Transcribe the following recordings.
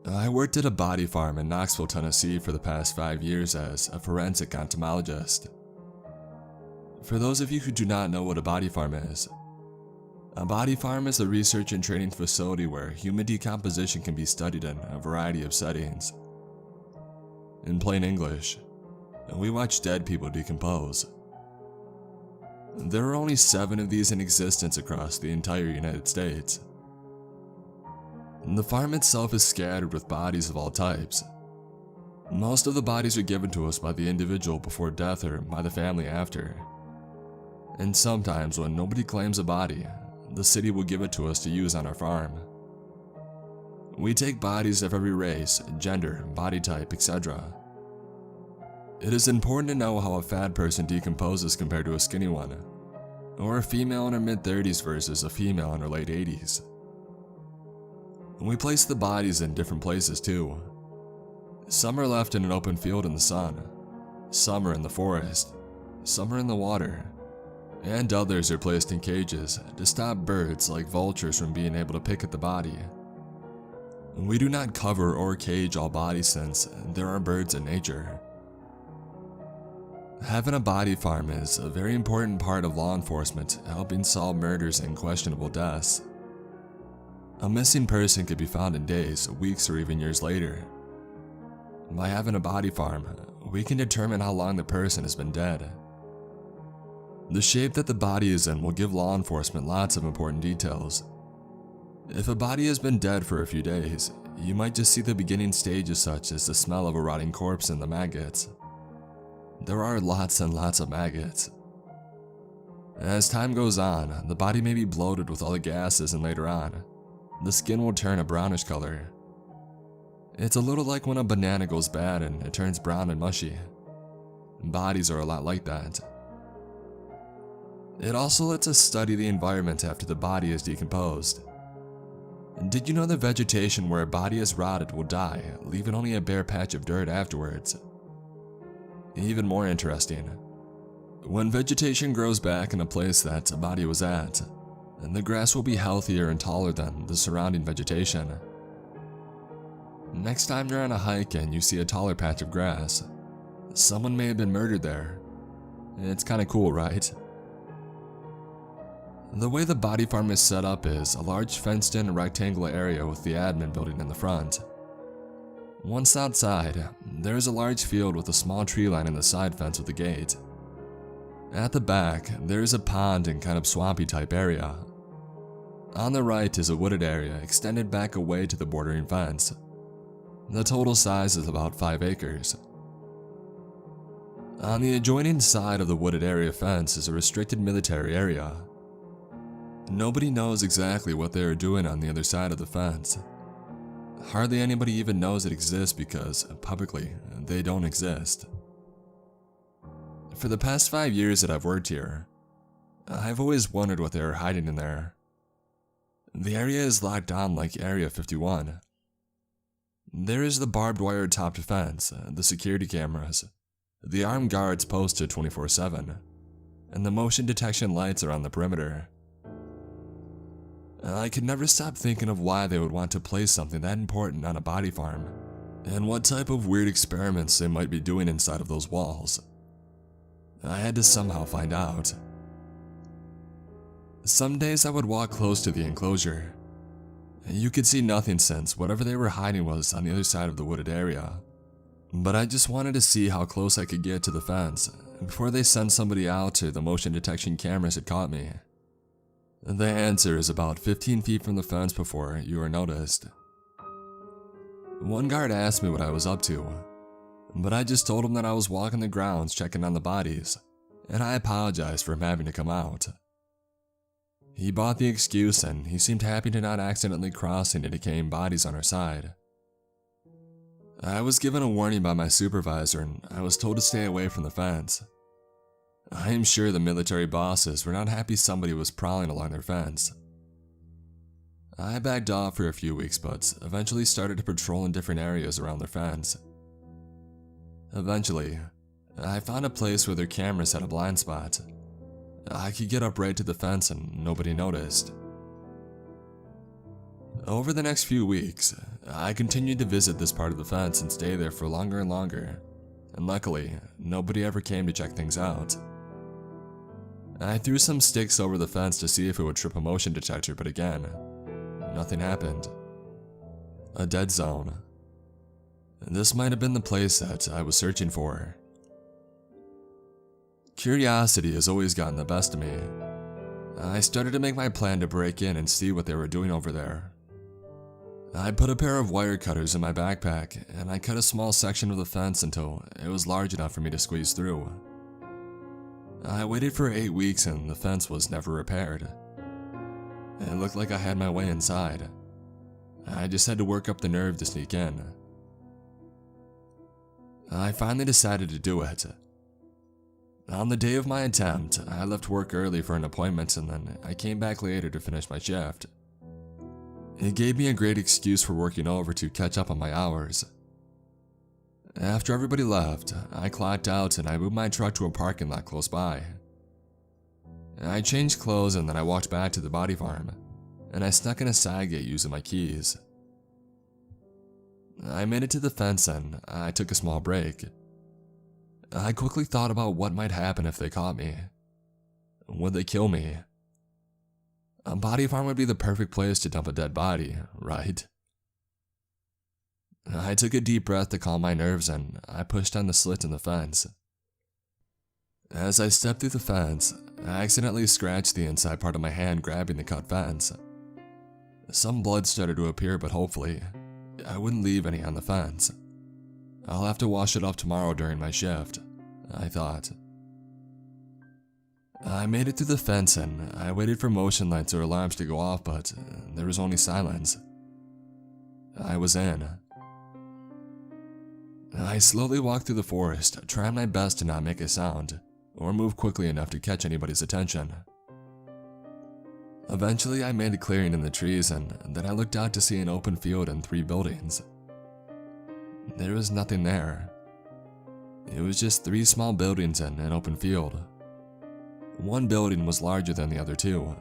I worked at a body farm in Knoxville, Tennessee for the past 5 years as a forensic entomologist. For those of you who do not know what a body farm is, a body farm is a research and training facility where human decomposition can be studied in a variety of settings. In plain English, we watch dead people decompose. There are only 7 of these in existence across the entire United States. The farm itself is scattered with bodies of all types. Most of the bodies are given to us by the individual before death or by the family after. And sometimes when nobody claims a body, the city will give it to us to use on our farm. We take bodies of every race, gender, body type, etc. It is important to know how a fat person decomposes compared to a skinny one, or a female in her mid-30s versus a female in her late 80s. We place the bodies in different places too. Some are left in an open field in the sun, some are in the forest, some are in the water, and others are placed in cages to stop birds like vultures from being able to pick at the body. We do not cover or cage all bodies since there are birds in nature. Having a body farm is a very important part of law enforcement helping solve murders and questionable deaths. A missing person could be found in days, weeks, or even years later. By having a body farm, we can determine how long the person has been dead. The shape that the body is in will give law enforcement lots of important details. If a body has been dead for a few days, you might just see the beginning stages such as the smell of a rotting corpse and the maggots. There are lots and lots of maggots. As time goes on, the body may be bloated with all the gases, and later on, the skin will turn a brownish color. It's a little like when a banana goes bad and it turns brown and mushy. Bodies are a lot like that. It also lets us study the environment after the body is decomposed. Did you know that vegetation where a body is rotted will die, leaving only a bare patch of dirt afterwards? Even more interesting, when vegetation grows back in a place that a body was at, the grass will be healthier and taller than the surrounding vegetation. Next time you're on a hike and you see a taller patch of grass, someone may have been murdered there. It's kinda cool, right? The way the body farm is set up is a large fenced-in rectangular area with the admin building in the front. Once outside, there is a large field with a small tree line in the side fence with a gate. At the back, there is a pond and kind of swampy type area. On the right is a wooded area extended back away to the bordering fence. The total size is about 5 acres. On the adjoining side of the wooded area fence is a restricted military area. Nobody knows exactly what they are doing on the other side of the fence. Hardly anybody even knows it exists because, publicly, they don't exist. For the past 5 years that I've worked here, I've always wondered what they are hiding in there. The area is locked down like Area 51. There is the barbed wire topped fence, the security cameras, the armed guards posted 24/7, and the motion detection lights around the perimeter. I could never stop thinking of why they would want to place something that important on a body farm, and what type of weird experiments they might be doing inside of those walls. I had to somehow find out. Some days I would walk close to the enclosure. You could see nothing since whatever they were hiding was on the other side of the wooded area. But I just wanted to see how close I could get to the fence before they sent somebody out to the motion detection cameras had caught me. The answer is about 15 feet from the fence before you are noticed. One guard asked me what I was up to, but I just told him that I was walking the grounds checking on the bodies, and I apologized for him having to come out. He bought the excuse and he seemed happy to not accidentally cross any decaying bodies on our side. I was given a warning by my supervisor and I was told to stay away from the fence. I am sure the military bosses were not happy somebody was prowling along their fence. I backed off for a few weeks but eventually started to patrol in different areas around their fence. Eventually, I found a place where their cameras had a blind spot. I could get up right to the fence and nobody noticed. Over the next few weeks, I continued to visit this part of the fence and stay there for longer and longer, and luckily, nobody ever came to check things out. I threw some sticks over the fence to see if it would trip a motion detector, but again, nothing happened. A dead zone. This might have been the place that I was searching for. Curiosity has always gotten the best of me. I started to make my plan to break in and see what they were doing over there. I put a pair of wire cutters in my backpack, and I cut a small section of the fence until it was large enough for me to squeeze through. I waited for 8 weeks and the fence was never repaired. It looked like I had my way inside. I just had to work up the nerve to sneak in. I finally decided to do it. On the day of my attempt, I left work early for an appointment and then I came back later to finish my shift. It gave me a great excuse for working over to catch up on my hours. After everybody left, I clocked out and I moved my truck to a parking lot close by. I changed clothes and then I walked back to the body farm, and I snuck in a side gate using my keys. I made it to the fence and I took a small break. I quickly thought about what might happen if they caught me. Would they kill me? A body farm would be the perfect place to dump a dead body, right? I took a deep breath to calm my nerves and I pushed on the slit in the fence. As I stepped through the fence, I accidentally scratched the inside part of my hand grabbing the cut fence. Some blood started to appear, but hopefully, I wouldn't leave any on the fence. I'll have to wash it off tomorrow during my shift, I thought. I made it through the fence and I waited for motion lights or alarms to go off, but there was only silence. I was in. I slowly walked through the forest, trying my best to not make a sound, or move quickly enough to catch anybody's attention. Eventually, I made a clearing in the trees, and then I looked out to see an open field and 3 buildings. There was nothing there. It was just 3 small buildings and an open field. One building was larger than the other 2.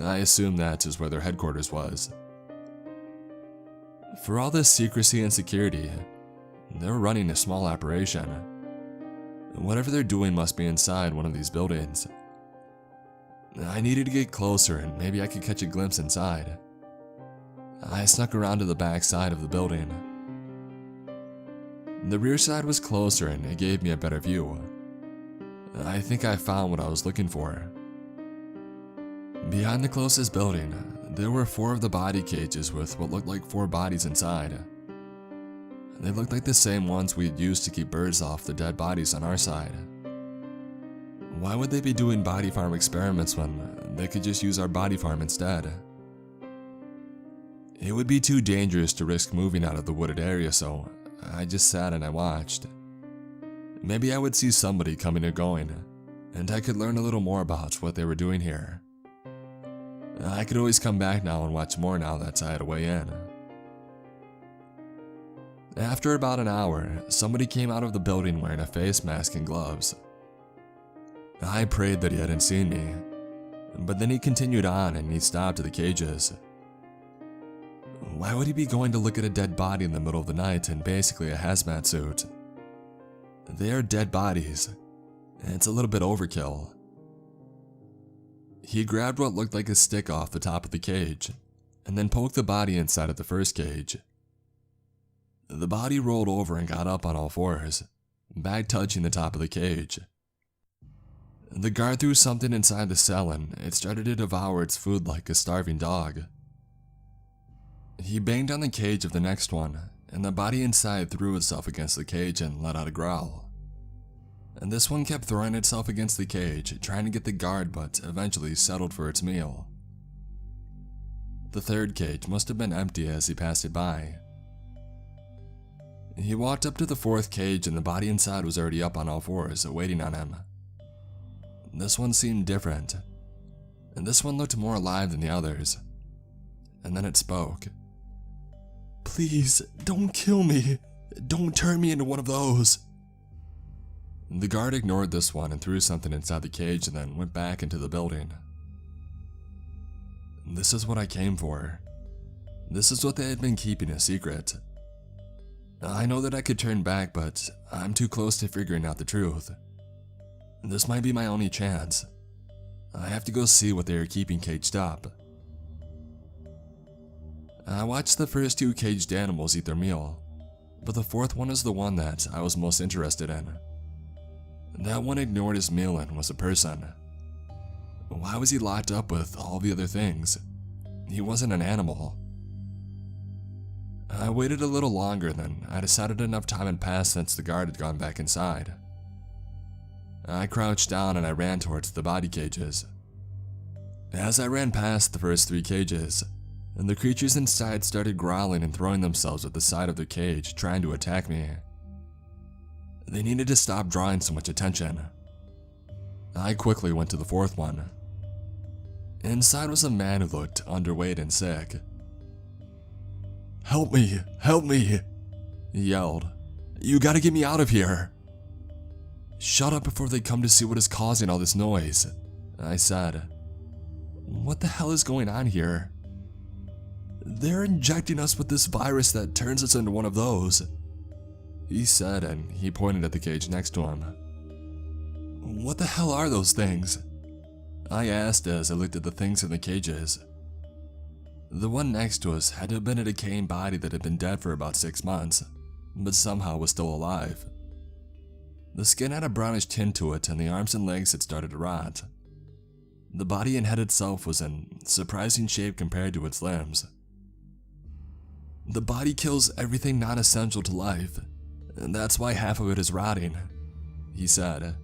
I assumed that is where their headquarters was. For all this secrecy and security, they were running a small operation. Whatever they're doing must be inside one of these buildings. I needed to get closer and maybe I could catch a glimpse inside. I snuck around to the back side of the building. The rear side was closer and it gave me a better view. I think I found what I was looking for. Behind the closest building, there were 4 of the body cages with what looked like 4 bodies inside. They looked like the same ones we'd used to keep birds off the dead bodies on our side. Why would they be doing body farm experiments when they could just use our body farm instead? It would be too dangerous to risk moving out of the wooded area, so I just sat and I watched. Maybe I would see somebody coming or going, and I could learn a little more about what they were doing here. I could always come back now and watch more now that I had a way in. After about an hour, somebody came out of the building wearing a face mask and gloves. I prayed that he hadn't seen me, but then he continued on and he stopped at the cages. Why would he be going to look at a dead body in the middle of the night in basically a hazmat suit? They are dead bodies. It's a little bit overkill. He grabbed what looked like a stick off the top of the cage, and then poked the body inside of the first cage. The body rolled over and got up on all 4s, back touching the top of the cage. The guard threw something inside the cell and it started to devour its food like a starving dog. He banged on the cage of the next one, and the body inside threw itself against the cage and let out a growl. And this one kept throwing itself against the cage, trying to get the guard, but eventually settled for its meal. The 3rd cage must have been empty as he passed it by. He walked up to the 4th cage and the body inside was already up on all 4s, waiting on him. This one seemed different, and this one looked more alive than the others. And then it spoke. "Please, don't kill me. Don't turn me into one of those." The guard ignored this one and threw something inside the cage and then went back into the building. This is what I came for. This is what they had been keeping a secret. I know that I could turn back, but I'm too close to figuring out the truth. This might be my only chance. I have to go see what they are keeping caged up. I watched the first 2 caged animals eat their meal, but the 4th one is the one that I was most interested in. That one ignored his meal and was a person. Why was he locked up with all the other things? He wasn't an animal. I waited a little longer, then I decided enough time had passed since the guard had gone back inside. I crouched down and I ran towards the body cages. As I ran past the first 3 cages, the creatures inside started growling and throwing themselves at the side of the cage, trying to attack me. They needed to stop drawing so much attention. I quickly went to the 4th one. Inside was a man who looked underweight and sick. "Help me! Help me!" he yelled. "You gotta get me out of here!" "Shut up before they come to see what is causing all this noise," I said. "What the hell is going on here?" "They're injecting us with this virus that turns us into one of those," he said, and he pointed at the cage next to him. "What the hell are those things?" I asked as I looked at the things in the cages. The one next to us had to have been a decaying body that had been dead for about 6 months, but somehow was still alive. The skin had a brownish tint to it, and the arms and legs had started to rot. The body and head itself was in surprising shape compared to its limbs. "The body kills everything not essential to life, and that's why half of it is rotting," he said.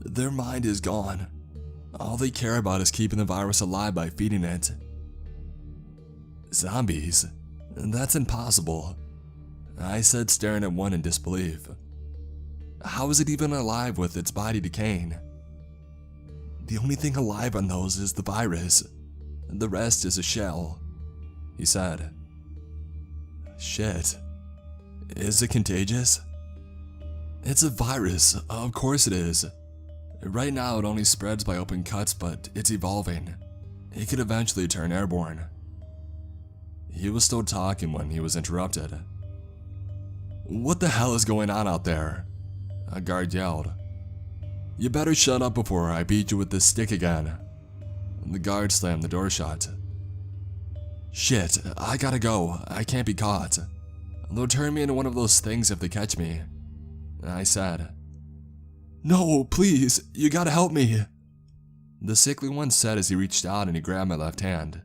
"Their mind is gone. All they care about is keeping the virus alive by feeding it." "Zombies? That's impossible," I said, staring at one in disbelief. "How is it even alive with its body decaying?" "The only thing alive on those is the virus. The rest is a shell," he said. "Shit. Is it contagious?" "It's a virus, of course it is. Right now it only spreads by open cuts, but it's evolving. It could eventually turn airborne." He was still talking when he was interrupted. "What the hell is going on out there?" a guard yelled. "You better shut up before I beat you with this stick again." The guard slammed the door shut. "Shit, I gotta go. I can't be caught. They'll turn me into one of those things if they catch me," I said. "No, please, you gotta help me," the sickly one said as he reached out and he grabbed my left hand.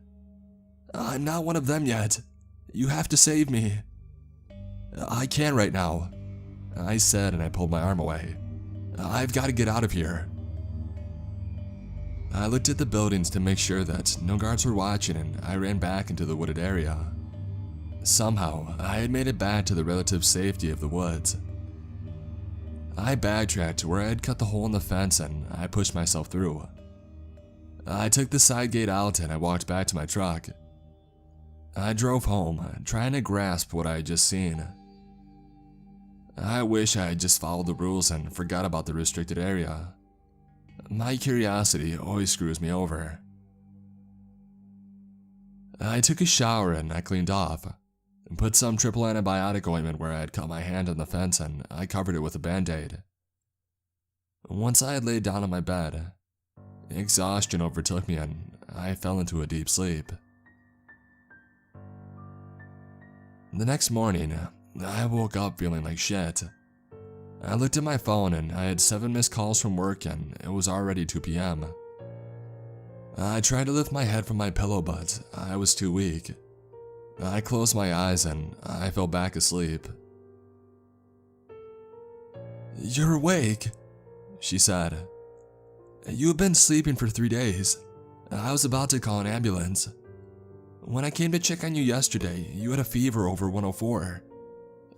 "I'm not one of them yet. You have to save me." "I can't right now," I said, and I pulled my arm away. "I've got to get out of here." I looked at the buildings to make sure that no guards were watching, and I ran back into the wooded area. Somehow, I had made it back to the relative safety of the woods. I backtracked to where I had cut the hole in the fence and I pushed myself through. I took the side gate out and I walked back to my truck. I drove home, trying to grasp what I had just seen. I wish I had just followed the rules and forgot about the restricted area. My curiosity always screws me over. I took a shower and I cleaned off, and put some triple antibiotic ointment where I had cut my hand on the fence and I covered it with a band-aid. Once I had laid down on my bed, exhaustion overtook me and I fell into a deep sleep. The next morning, I woke up feeling like shit. I looked at my phone and I had 7 missed calls from work and it was already 2 p.m. I tried to lift my head from my pillow, but I was too weak. I closed my eyes and I fell back asleep. "You're awake," she said. "You have been sleeping for 3 days. I was about to call an ambulance. When I came to check on you yesterday, you had a fever over 104.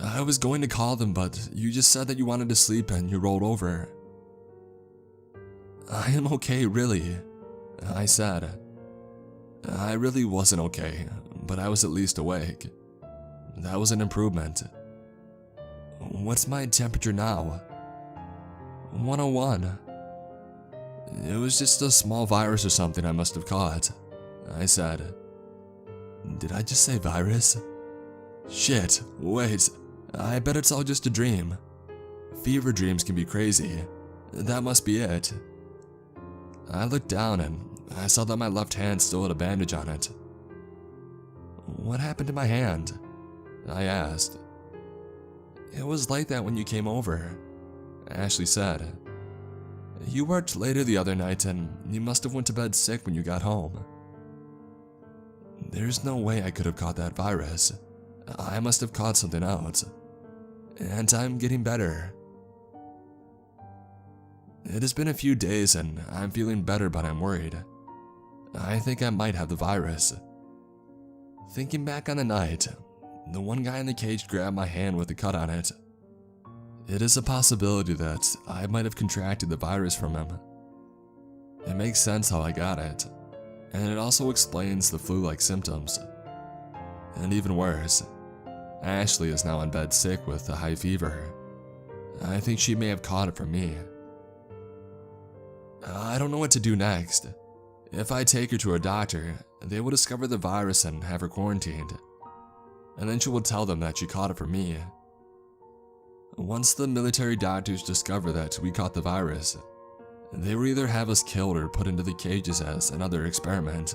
I was going to call them, but you just said that you wanted to sleep and you rolled over." "I am okay, really," I said. I really wasn't okay, but I was at least awake. That was an improvement. "What's my temperature now?" 101. "It was just a small virus or something I must have caught," I said. Did I just say virus? Shit, wait, I bet it's all just a dream. Fever dreams can be crazy. That must be it. I looked down and I saw that my left hand still had a bandage on it. What happened to my hand? I asked. It was like that when you came over, Ashley said. You worked later the other night and you must have went to bed sick when you got home. There's no way I could have caught that virus. I must have caught something else. And I'm getting better. It has been a few days and I'm feeling better, but I'm worried. I think I might have the virus. Thinking back on the night, the one guy in the cage grabbed my hand with a cut on it. It is a possibility that I might have contracted the virus from him. It makes sense how I got it, and it also explains the flu-like symptoms. And even worse, Ashley is now in bed sick with a high fever. I think she may have caught it from me. I don't know what to do next. If I take her to a doctor, they will discover the virus and have her quarantined. And then she will tell them that she caught it from me. Once the military doctors discover that we caught the virus, they will either have us killed or put into the cages as another experiment.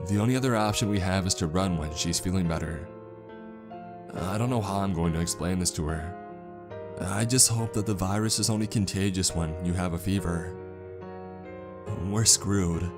The only other option we have is to run when she's feeling better. I don't know how I'm going to explain this to her. I just hope that the virus is only contagious when you have a fever. We're screwed.